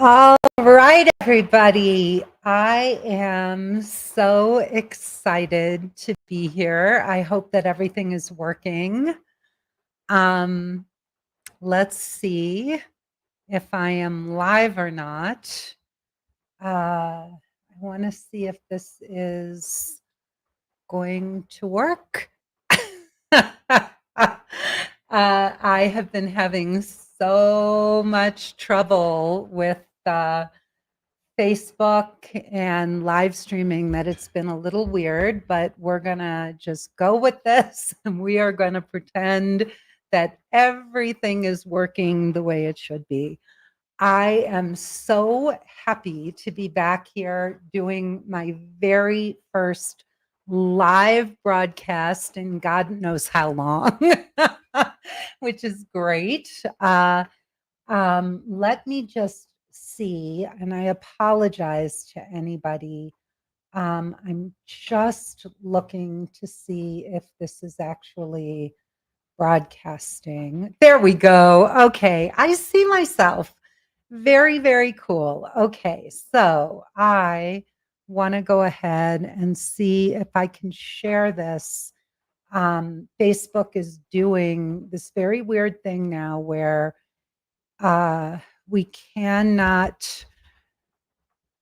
All right, everybody. I am so excited to be here. I hope that everything is working. Let's see if I am live or not. I want to see if this is going to work. I have been having so much trouble with Facebook and live streaming that it's been a little weird, but we're going to just go with this and we are going to pretend that everything is working the way it should be. I am so happy to be back here doing my very first live broadcast in God knows how long, which is great. Let me just see, and I apologize to anybody. I'm just looking to see if this is actually broadcasting. There we go. Okay, I see myself. Very, very cool. Okay, so I want to go ahead and see if I can share this. Facebook is doing this very weird thing now where we cannot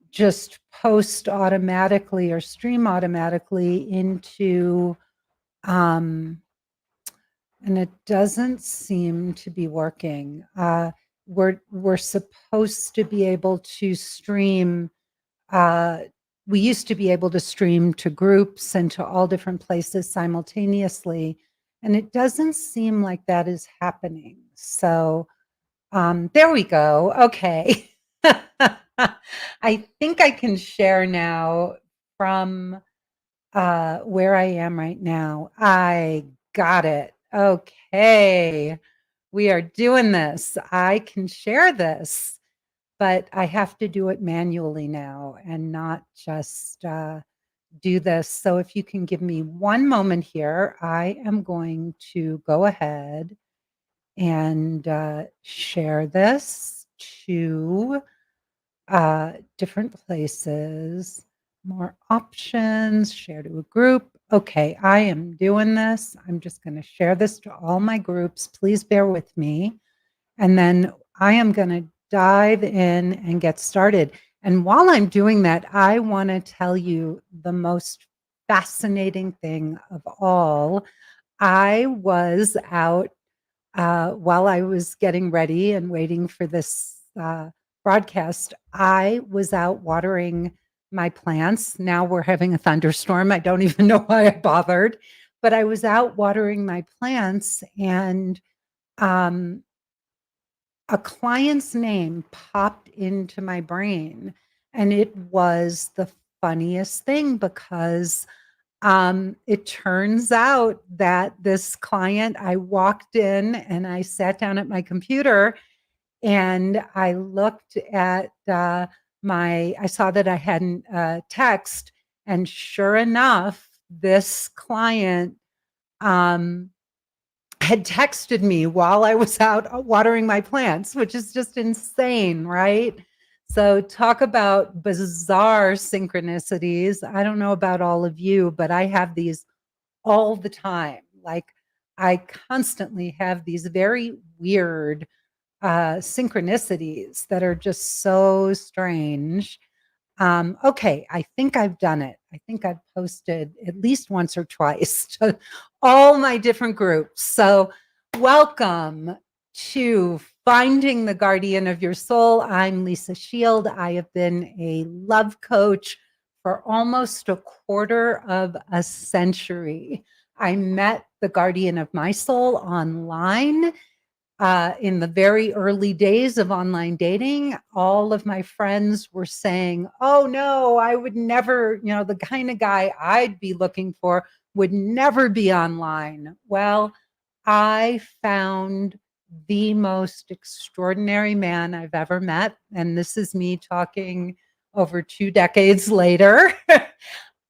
just post automatically or stream automatically into, and it doesn't seem to be working. We're supposed to be able to stream. We used to be able to stream to groups and to all different places simultaneously, and it doesn't seem like that is happening. So there we go. Okay. I think I can share now from where I am right now. I got it. Okay. We are doing this. I can share this, but I have to do it manually now and not just do this. So if you can give me one moment here, I am going to go ahead and share this to different places, more options, share to a group. Okay, I am doing this. I'm just going to share this to all my groups. Please bear with me. And then I am going to dive in and get started. And while I'm doing that, I want to tell you the most fascinating thing of all. I was out while I was getting ready and waiting for this broadcast. I was out watering my plants. Now we're having a thunderstorm. I don't even know why I bothered, but I was out watering my plants, and a client's name popped into my brain. And it was the funniest thing because it turns out that this client, I walked in and I sat down at my computer and I looked at I saw that I hadn't text, and sure enough, this client had texted me while I was out watering my plants, which is just insane, right? So talk about bizarre synchronicities. I don't know about all of you, but I have these all the time. Like I constantly have these very weird synchronicities that are just so strange. Okay, I think I've done it. I think I've posted at least once or twice to all my different groups. So welcome to Finding the Guardian of Your Soul. I'm Lisa Shield. I have been a love coach for almost a quarter of a century. I met the guardian of my soul online in the very early days of online dating. All of my friends were saying, oh no, I would never, the kind of guy I'd be looking for would never be online. Well, I found the most extraordinary man I've ever met. And this is me talking over 2 decades later.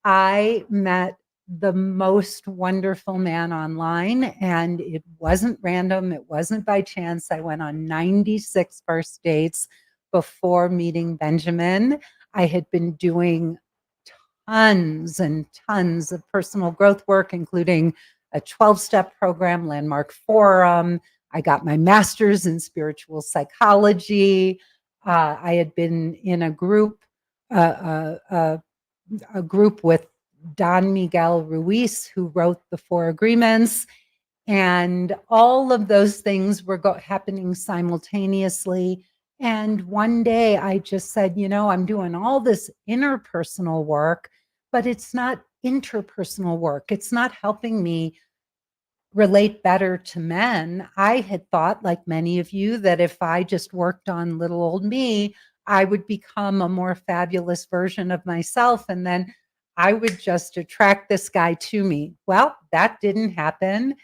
I met the most wonderful man online, and it wasn't random. It wasn't by chance. I went on 96 first dates before meeting Benjamin. I had been doing tons and tons of personal growth work, including a 12-step program, Landmark Forum. I got my master's in spiritual psychology. I had been in a group, a group with Don Miguel Ruiz, who wrote the Four Agreements. And all of those things were happening simultaneously. And one day I just said, I'm doing all this interpersonal work, but it's not interpersonal work. It's not helping me relate better to men. I had thought, like many of you, that if I just worked on little old me, I would become a more fabulous version of myself. And then I would just attract this guy to me. Well, that didn't happen.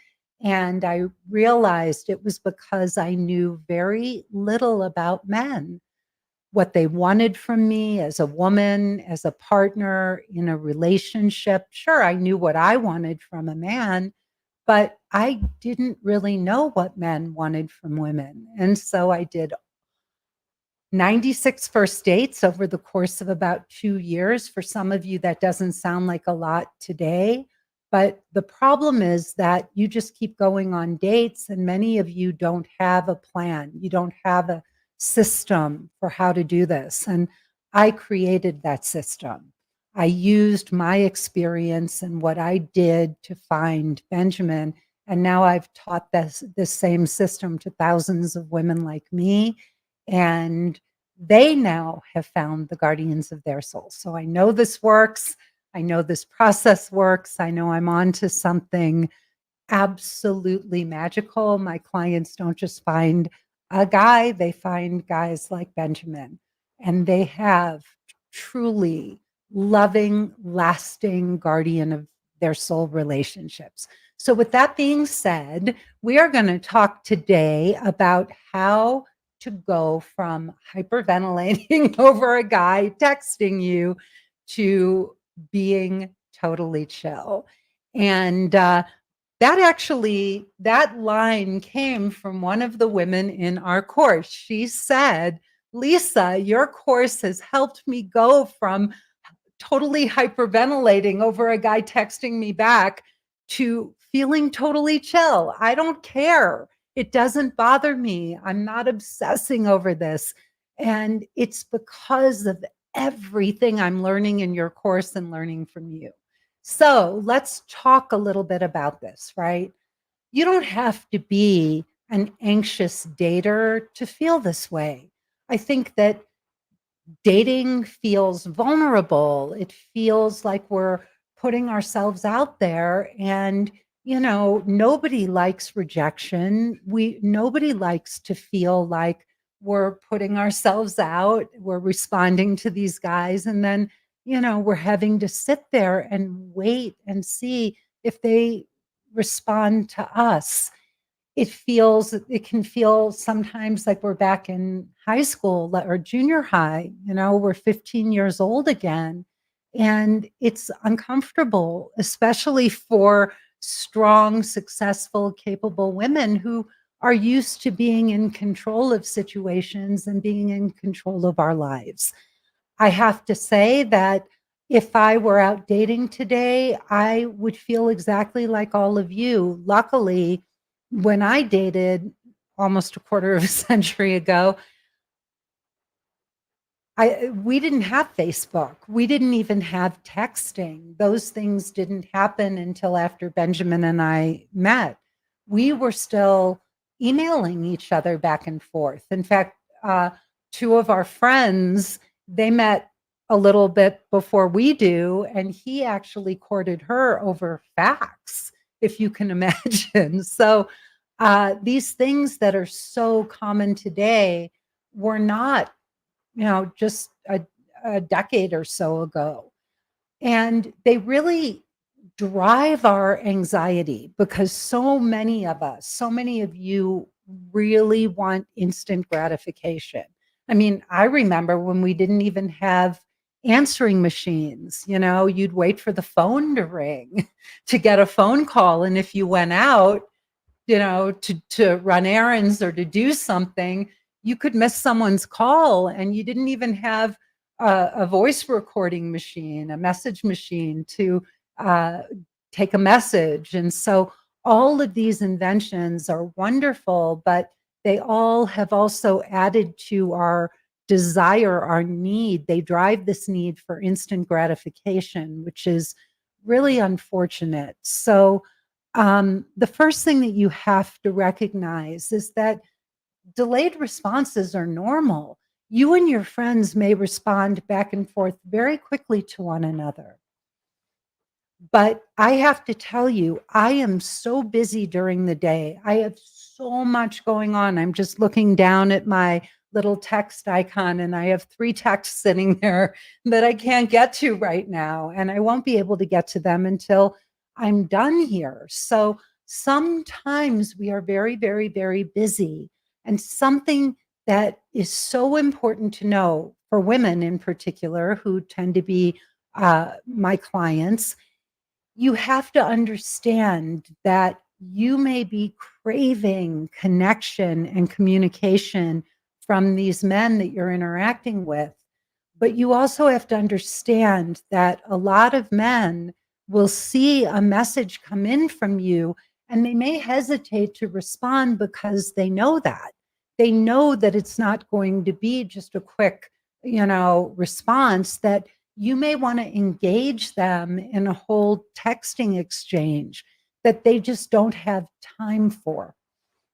And I realized it was because I knew very little about men, what they wanted from me as a woman, as a partner, in a relationship. Sure, I knew what I wanted from a man, but I didn't really know what men wanted from women. And so I did 96 first dates over the course of about 2 years. For some of you, that doesn't sound like a lot today. But the problem is that you just keep going on dates, and many of you don't have a plan. You don't have a system for how to do this. And I created that system. I used my experience and what I did to find Benjamin. And now I've taught this same system to thousands of women like me. And they now have found the guardians of their souls. So I know this works. I know this process works. I know I'm on to something absolutely magical. My clients don't just find a guy, they find guys like Benjamin, and they have truly loving, lasting guardian of their soul relationships. So, with that being said, we are going to talk today about how to go from hyperventilating over a guy texting you to being totally chill. And that line came from one of the women in our course. She said, Lisa, your course has helped me go from totally hyperventilating over a guy texting me back to feeling totally chill. I don't care. It doesn't bother me. I'm not obsessing over this. And it's because of everything I'm learning in your course and learning from you. So let's talk a little bit about this, right? You don't have to be an anxious dater to feel this way. I think that dating feels vulnerable. It feels like we're putting ourselves out there, and nobody likes rejection. Nobody likes to feel like we're putting ourselves out, we're responding to these guys, and then we're having to sit there and wait and see if they respond to us. It can feel sometimes like we're back in high school or junior high. We're 15 years old again, and it's uncomfortable, especially for strong, successful, capable women who are used to being in control of situations and being in control of our lives. I have to say that if I were out dating today, I would feel exactly like all of you. Luckily, when I dated almost a quarter of a century ago, we didn't have Facebook. We didn't even have texting. Those things didn't happen until after Benjamin and I met. We were still emailing each other back and forth. In fact, two of our friends, they met a little bit before we do, and he actually courted her over fax, if you can imagine. So these things that are so common today were not just a decade or so ago. And they really drive our anxiety because so many of us, so many of you really want instant gratification. I mean, I remember when we didn't even have answering machines, you'd wait for the phone to ring to get a phone call. And if you went out, to run errands or to do something, you could miss someone's call and you didn't even have a voice recording machine, a message machine to uh, take a message. And so all of these inventions are wonderful, but they all have also added to our desire, our need. They drive this need for instant gratification, which is really unfortunate. So, the first thing that you have to recognize is that delayed responses are normal. You and your friends may respond back and forth very quickly to one another. But I have to tell you, I am so busy during the day. I have so much going on. I'm just looking down at my little text icon and I have 3 texts sitting there that I can't get to right now. And I won't be able to get to them until I'm done here. So sometimes we are very, very, very busy. And something that is so important to know for women in particular, who tend to be my clients, you have to understand that you may be craving connection and communication from these men that you're interacting with. But you also have to understand that a lot of men will see a message come in from you and they may hesitate to respond because they know that. They know that it's not going to be just a quick, response, that you may want to engage them in a whole texting exchange that they just don't have time for.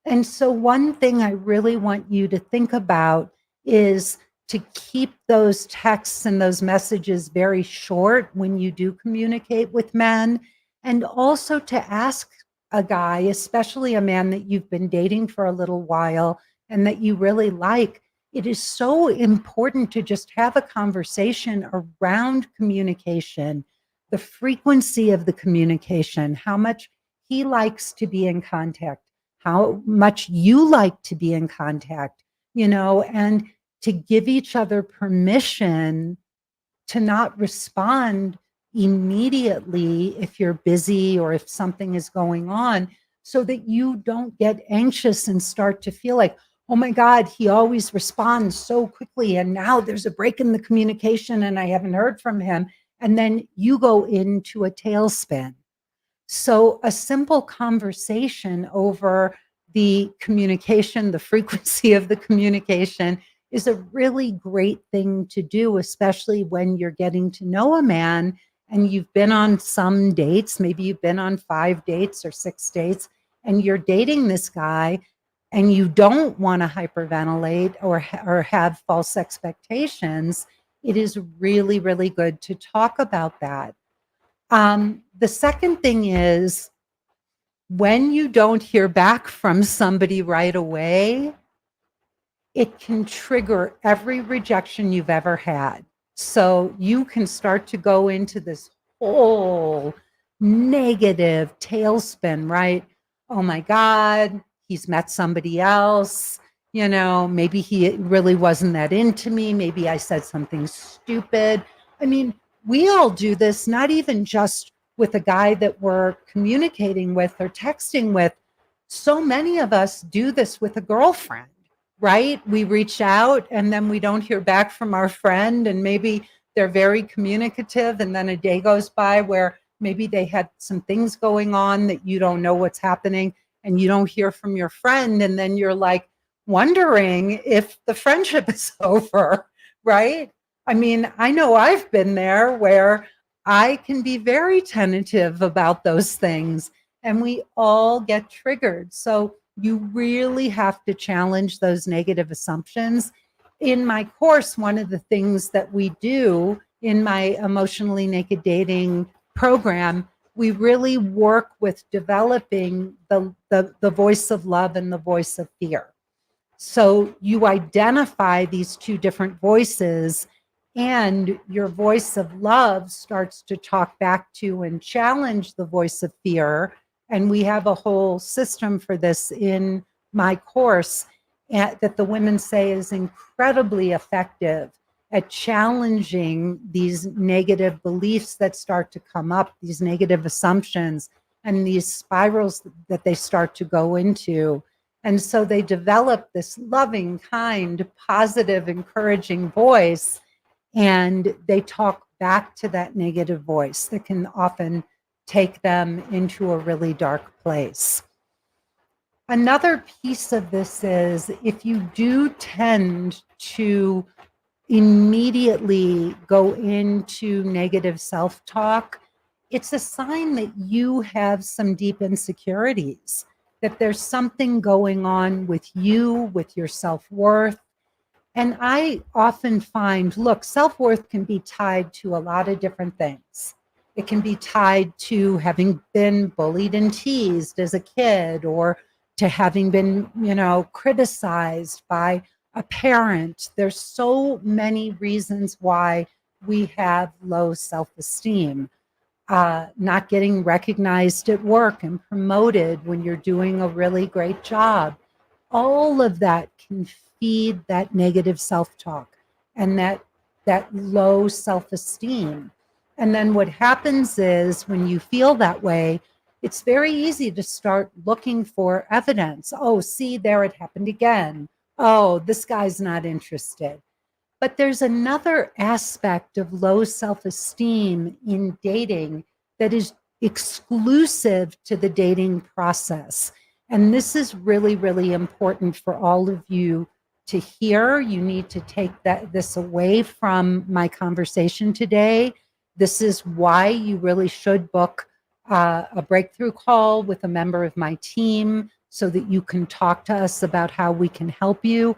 And so, one thing I really want you to think about is to keep those texts and those messages very short when you do communicate with men, and also to ask a guy, especially a man that you've been dating for a little while and that you really like. It is so important to just have a conversation around communication, the frequency of the communication, how much he likes to be in contact, how much you like to be in contact, and to give each other permission to not respond immediately if you're busy or if something is going on, so that you don't get anxious and start to feel like, oh my God, he always responds so quickly. And now there's a break in the communication and I haven't heard from him. And then you go into a tailspin. So, a simple conversation over the communication, the frequency of the communication, is a really great thing to do, especially when you're getting to know a man and you've been on some dates. Maybe you've been on 5 dates or 6 dates, and you're dating this guy and you don't want to hyperventilate or have false expectations. It is really, really good to talk about that. The second thing is, when you don't hear back from somebody right away, it can trigger every rejection you've ever had. So you can start to go into this whole negative tailspin, right? Oh my God, he's met somebody else. Maybe he really wasn't that into me. Maybe I said something stupid. I mean, we all do this, not even just with a guy that we're communicating with or texting with. So many of us do this with a girlfriend, right? We reach out and then we don't hear back from our friend, and maybe they're very communicative, and then a day goes by where maybe they had some things going on that you don't know what's happening, and you don't hear from your friend, and then you're like wondering if the friendship is over, right? I mean, I know I've been there where I can be very tentative about those things, and we all get triggered. So you really have to challenge those negative assumptions. In my course, one of the things that we do in my Emotionally Naked Dating program, we really work with developing the voice of love and the voice of fear. So you identify these 2 different voices, and your voice of love starts to talk back to and challenge the voice of fear. And we have a whole system for this in my course that the women say is incredibly effective at challenging these negative beliefs that start to come up, these negative assumptions, and these spirals that they start to go into. And so they develop this loving, kind, positive, encouraging voice, and they talk back to that negative voice that can often take them into a really dark place. Another piece of this is if you do tend to immediately go into negative self-talk, it's a sign that you have some deep insecurities, that there's something going on with you, with your self-worth. And I often find, look, self-worth can be tied to a lot of different things. It can be tied to having been bullied and teased as a kid, or to having been, criticized by a parent. There's so many reasons why we have low self-esteem. Not getting recognized at work and promoted when you're doing a really great job. All of that can feed that negative self-talk and that low self-esteem. And then what happens is when you feel that way, it's very easy to start looking for evidence. Oh, see, there it happened again. Oh, this guy's not interested. But there's another aspect of low self-esteem in dating that is exclusive to the dating process. And this is really, really important for all of you to hear. You need to take this away from my conversation today. This is why you really should book a breakthrough call with a member of my team so that you can talk to us about how we can help you.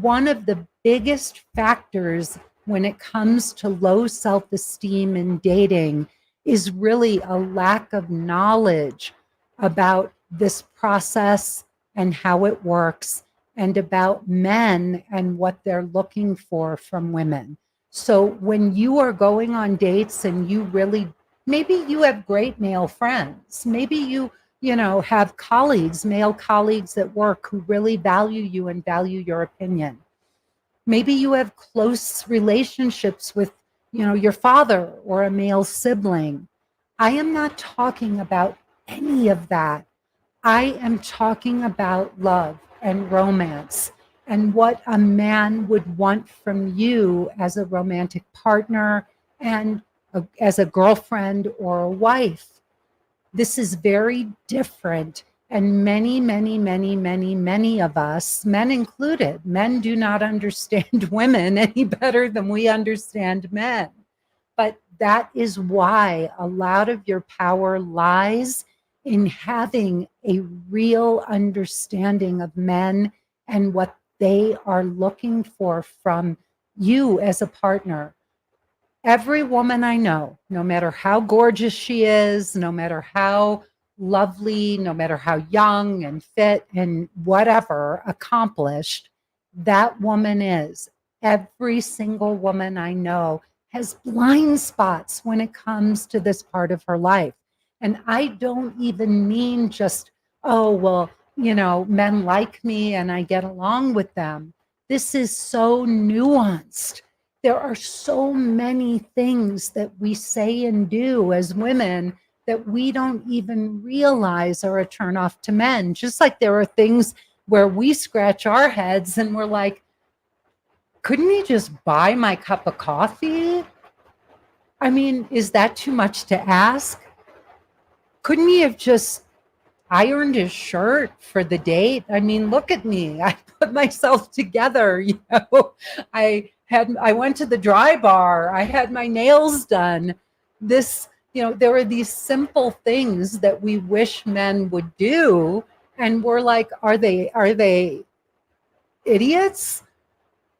One of the biggest factors when it comes to low self-esteem in dating is really a lack of knowledge about this process and how it works, and about men and what they're looking for from women. So when you are going on dates and you really, maybe you have great male friends, maybe you have colleagues, male colleagues at work who really value you and value your opinion. Maybe you have close relationships with, your father or a male sibling. I am not talking about any of that. I am talking about love and romance and what a man would want from you as a romantic partner and as a girlfriend or a wife. This is very different. And many, many, many, many, many of us, men included, men do not understand women any better than we understand men. But that is why a lot of your power lies in having a real understanding of men and what they are looking for from you as a partner. Every woman I know, no matter how gorgeous she is, no matter how lovely, no matter how young and fit and whatever, accomplished, that woman is. Every single woman I know has blind spots when it comes to this part of her life. And I don't even mean just, oh, well, men like me and I get along with them. This is so nuanced. There are so many things that we say and do as women that we don't even realize are a turnoff to men. Just like there are things where we scratch our heads and we're like, couldn't he just buy my cup of coffee? I mean, is that too much to ask? Couldn't he have just ironed his shirt for the date? I mean, look at me. I put myself together, I went to the dry bar. I had my nails done. There are these simple things that we wish men would do. And we're like, are they idiots?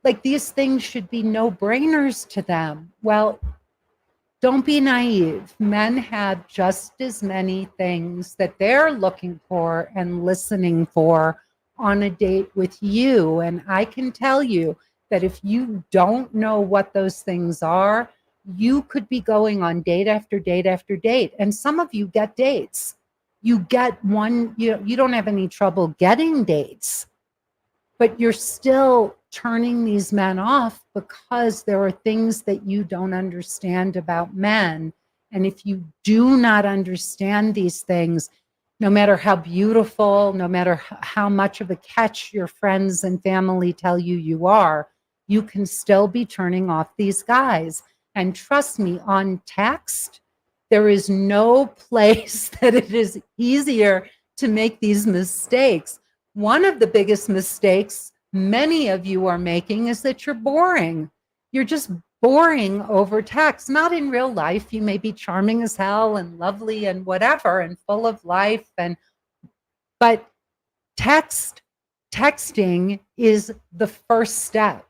Like, these things should be no-brainers to them. Well, don't be naive. Men have just as many things that they're looking for and listening for on a date with you. And I can tell you that if you don't know what those things are, you could be going on date after date after date. And some of you get dates. You get one, you don't have any trouble getting dates, but you're still turning these men off because there are things that you don't understand about men. And if you do not understand these things, No matter how beautiful, no matter how much of a catch your friends and family tell you you are, you can still be turning off these guys. And trust me, on text, there is no place that it is easier to make these mistakes. One of the biggest mistakes many of you are making is that you're boring. You're just boring over text, not in real life. You may be charming as hell and lovely and whatever and full of life, but texting is the first step.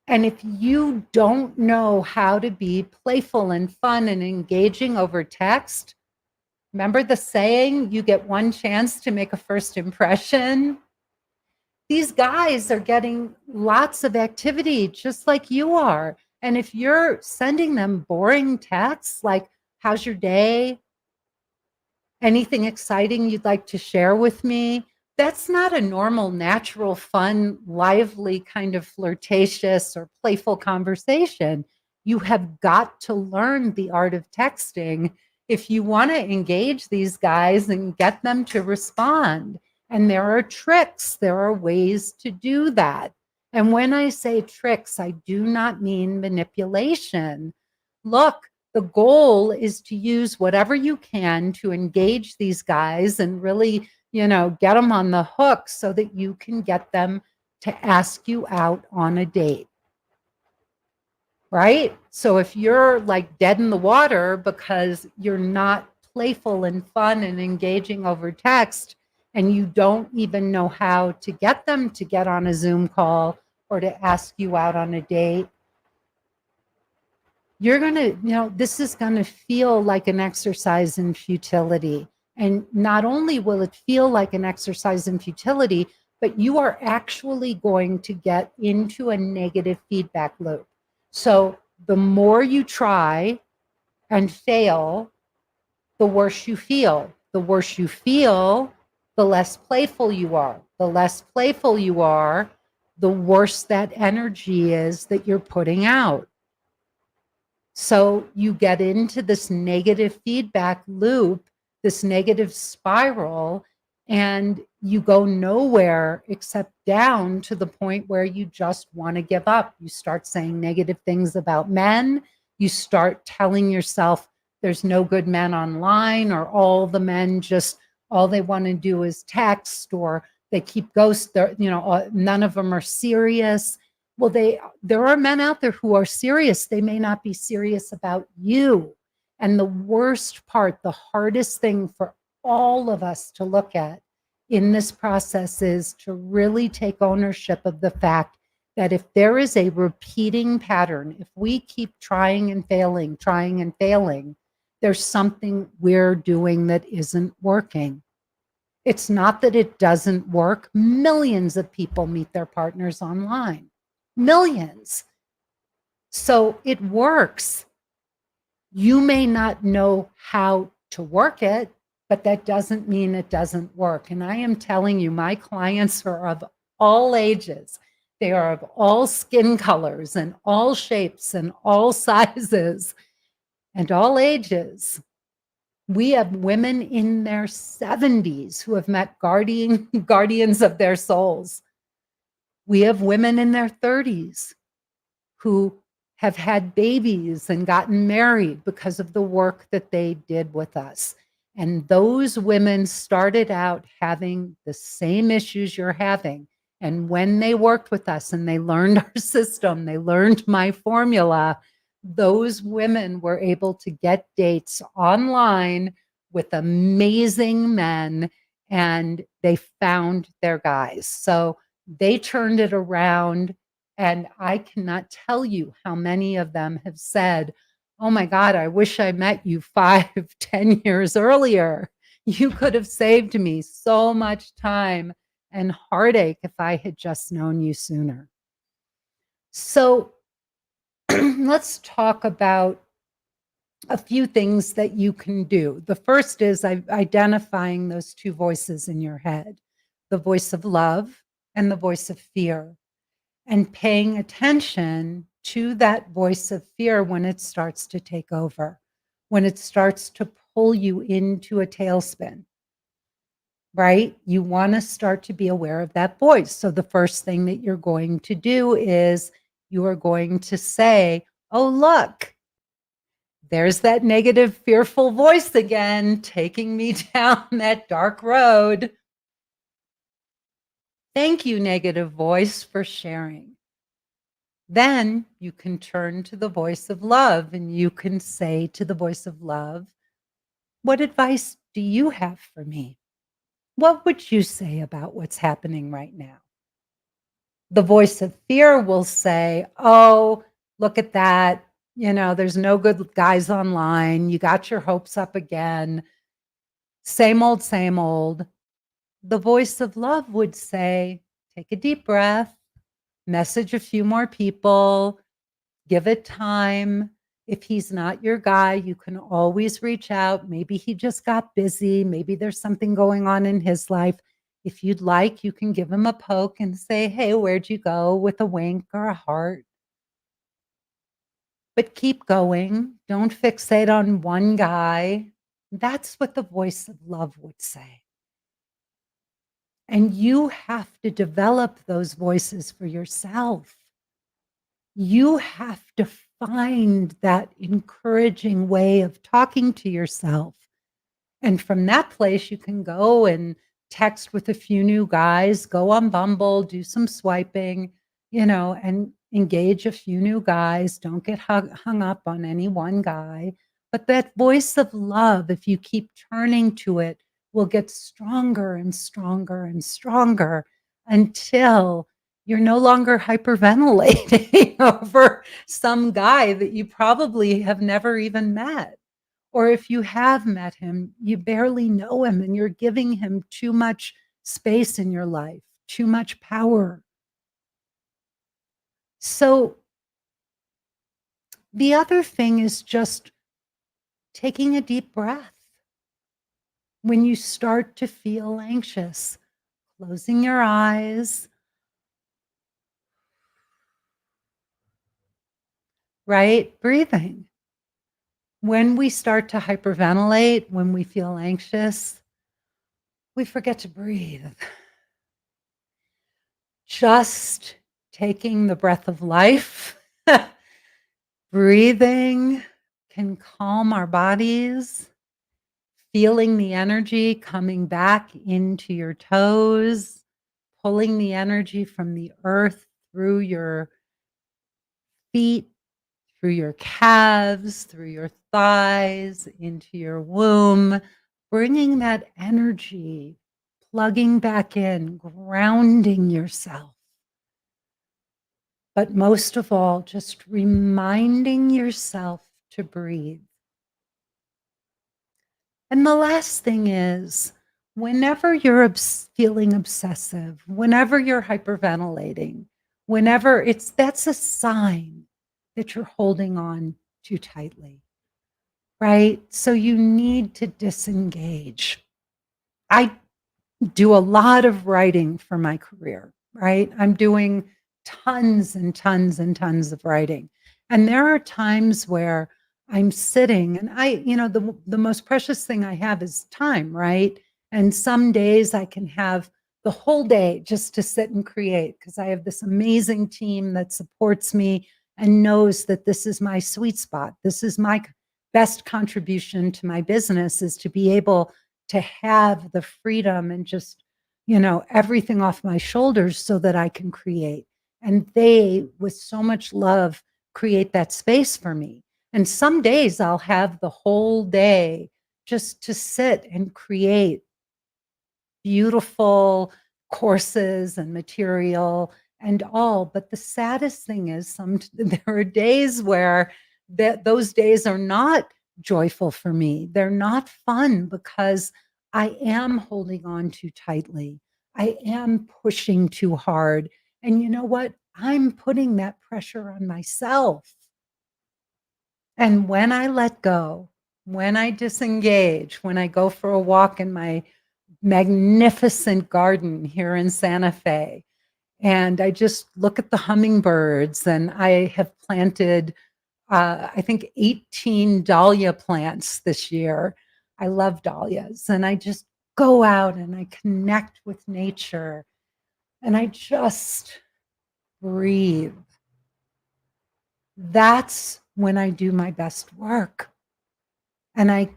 And if you don't know how to be playful and fun and engaging over text, remember the saying, you get one chance to make a first impression? These guys are getting lots of activity just like you are. And if you're sending them boring texts like, how's your day? Anything exciting you'd like to share with me? That's not a normal, natural, fun, lively kind of flirtatious or playful conversation. You have got to learn the art of texting if you want to engage these guys and get them to respond. And there are tricks, there are ways to do that. And when I say tricks, I do not mean manipulation. Look, the goal is to use whatever you can to engage these guys and really, get them on the hook so that you can get them to ask you out on a date. Right? So if you're like dead in the water because you're not playful and fun and engaging over text, and you don't even know how to get them to get on a Zoom call or to ask you out on a date, you're going to, this is going to feel like an exercise in futility. And not only will it feel like an exercise in futility, but you are actually going to get into a negative feedback loop. So the more you try and fail, the worse you feel. The worse you feel, the less playful you are. The less playful you are, the worse that energy is that you're putting out. So you get into this negative feedback loop, this negative spiral, and you go nowhere except down to the point where you just want to give up. You start saying negative things about men. You start telling yourself there's no good men online, or all the men just, all they want to do is text, or they keep ghost, none of them are serious. Well, there are men out there who are serious. They may not be serious about you. And the worst part, the hardest thing for all of us to look at in this process is to really take ownership of the fact that if there is a repeating pattern, if we keep trying and failing, there's something we're doing that isn't working. It's not that it doesn't work. Millions of people meet their partners online. Millions. So it works. You may not know how to work it, but that doesn't mean it doesn't work. And I am telling you, my clients are of all ages. They are of all skin colors and all shapes and all sizes and all ages. We have women in their 70s who have met guardians of their souls. We have women in their 30s who have had babies and gotten married because of the work that they did with us. And those women started out having the same issues you're having. And when they worked with us and they learned our system, they learned my formula, those women were able to get dates online with amazing men, and they found their guys. So they turned it around. And I cannot tell you how many of them have said, oh my God, I wish I met you 5, 10 years earlier. You could have saved me so much time and heartache if I had just known you sooner. So let's talk about a few things that you can do. The first is identifying those two voices in your head, the voice of love and the voice of fear, and paying attention to that voice of fear when it starts to take over, when it starts to pull you into a tailspin, right? You want to start to be aware of that voice. So the first thing that you're going to do is you are going to say, oh, look, there's that negative, fearful voice again, taking me down that dark road. Thank you, negative voice, for sharing. Then you can turn to the voice of love and you can say to the voice of love, what advice do you have for me? What would you say about what's happening right now? The voice of fear will say, oh, look at that. There's no good guys online. You got your hopes up again. Same old, same old. The voice of love would say, take a deep breath, message a few more people, give it time. If he's not your guy, you can always reach out. Maybe he just got busy. Maybe there's something going on in his life. If you'd like, you can give him a poke and say, hey, where'd you go? With a wink or a heart. But keep going. Don't fixate on one guy. That's what the voice of love would say. And you have to develop those voices for yourself. You have to find that encouraging way of talking to yourself. And from that place, you can go and text with a few new guys, go on Bumble, do some swiping, and engage a few new guys. Don't get hung up on any one guy. But that voice of love, if you keep turning to it, will get stronger and stronger and stronger until you're no longer hyperventilating over some guy that you probably have never even met. Or if you have met him, you barely know him and you're giving him too much space in your life, too much power. So the other thing is just taking a deep breath. When you start to feel anxious, closing your eyes, right? Breathing. When we start to hyperventilate, when we feel anxious, we forget to breathe. Just taking the breath of life, breathing can calm our bodies, feeling the energy coming back into your toes, pulling the energy from the earth through your feet, through your calves, through your thighs, into your womb, bringing that energy, plugging back in, grounding yourself. But most of all, just reminding yourself to breathe. And the last thing is, whenever you're feeling obsessive, whenever you're hyperventilating, that's a sign that you're holding on too tightly, right? So you need to disengage. I do a lot of writing for my career, right? I'm doing tons and tons and tons of writing. And there are times where I'm sitting and the most precious thing I have is time, right? And some days I can have the whole day just to sit and create because I have this amazing team that supports me and knows that this is my sweet spot. This is my best contribution to my business is to be able to have the freedom and just, everything off my shoulders so that I can create. And they, with so much love, create that space for me. And some days I'll have the whole day just to sit and create beautiful courses and material and all. But the saddest thing is there are days where those days are not joyful for me. They're not fun because I am holding on too tightly. I am pushing too hard. And you know what? I'm putting that pressure on myself. And when I let go, when I disengage, when I go for a walk in my magnificent garden here in Santa Fe, and I just look at the hummingbirds, and I have planted, I think 18 dahlia plants this year. I love dahlias, and I just go out and I connect with nature and I just breathe. That's when I do my best work. And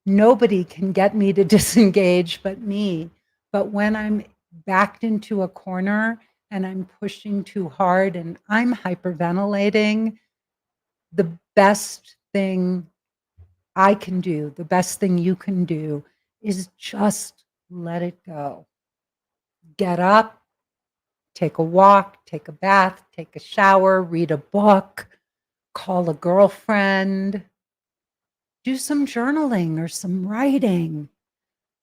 nobody can get me to disengage but me. But when I'm backed into a corner and I'm pushing too hard and I'm hyperventilating, the best thing I can do, the best thing you can do is just let it go. Get up, take a walk, take a bath, take a shower, read a book, call a girlfriend, do some journaling or some writing,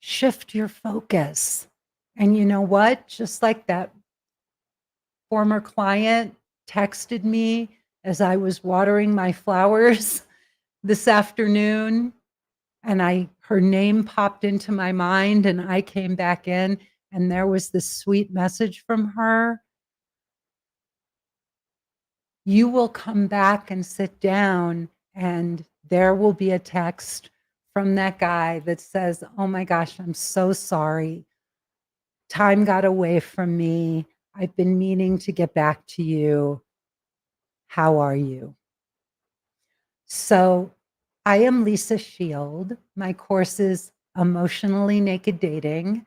shift your focus. And you know what? Just like that former client texted me as I was watering my flowers this afternoon, and her name popped into my mind, and I came back in, and there was this sweet message from her. You will come back and sit down, and there will be a text from that guy that says, "Oh my gosh, I'm so sorry. Time got away from me. I've been meaning to get back to you. How are you?" So I am Lisa Shield. My course is Emotionally Naked Dating.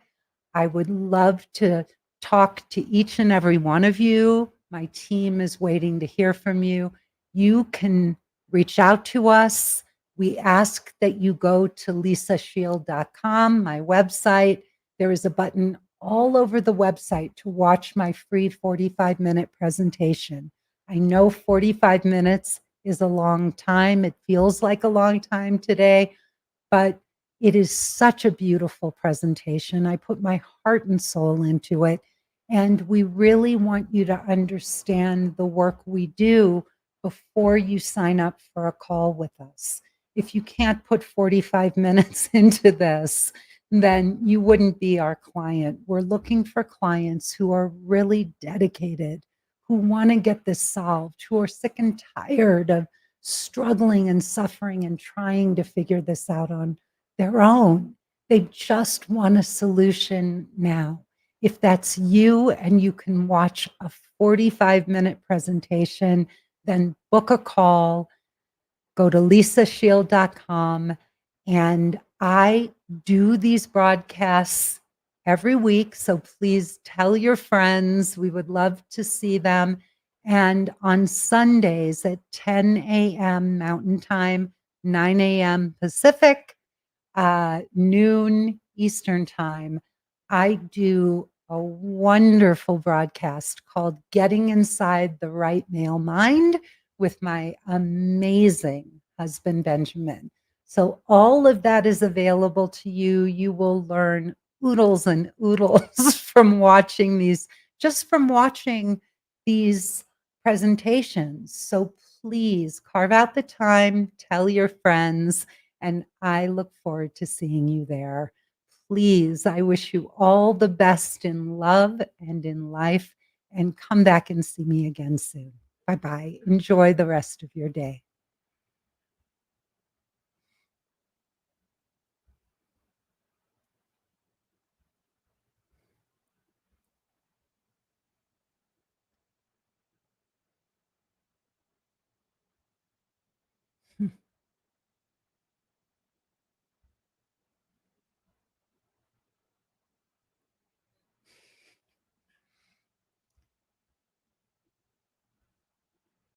I would love to talk to each and every one of you. My team is waiting to hear from you. You can reach out to us. We ask that you go to lisashield.com, my website. There is a button all over the website to watch my free 45-minute presentation. I know 45 minutes is a long time. It feels like a long time today, but it is such a beautiful presentation. I put my heart and soul into it. And we really want you to understand the work we do before you sign up for a call with us. If you can't put 45 minutes into this, then you wouldn't be our client. We're looking for clients who are really dedicated, who want to get this solved, who are sick and tired of struggling and suffering and trying to figure this out on their own. They just want a solution now. If that's you and you can watch a 45-minute presentation, then book a call, go to lisashield.com. And I do these broadcasts every week. So please tell your friends. We would love to see them. And on Sundays at 10 a.m. Mountain Time, 9 a.m. Pacific, noon Eastern Time, I do a wonderful broadcast called Getting Inside the Right Male Mind with my amazing husband, Benjamin. So all of that is available to you. You will learn oodles and oodles from watching these presentations. So please carve out the time, tell your friends, and I look forward to seeing you there. Please, I wish you all the best in love and in life, and come back and see me again soon. Bye-bye. Enjoy the rest of your day.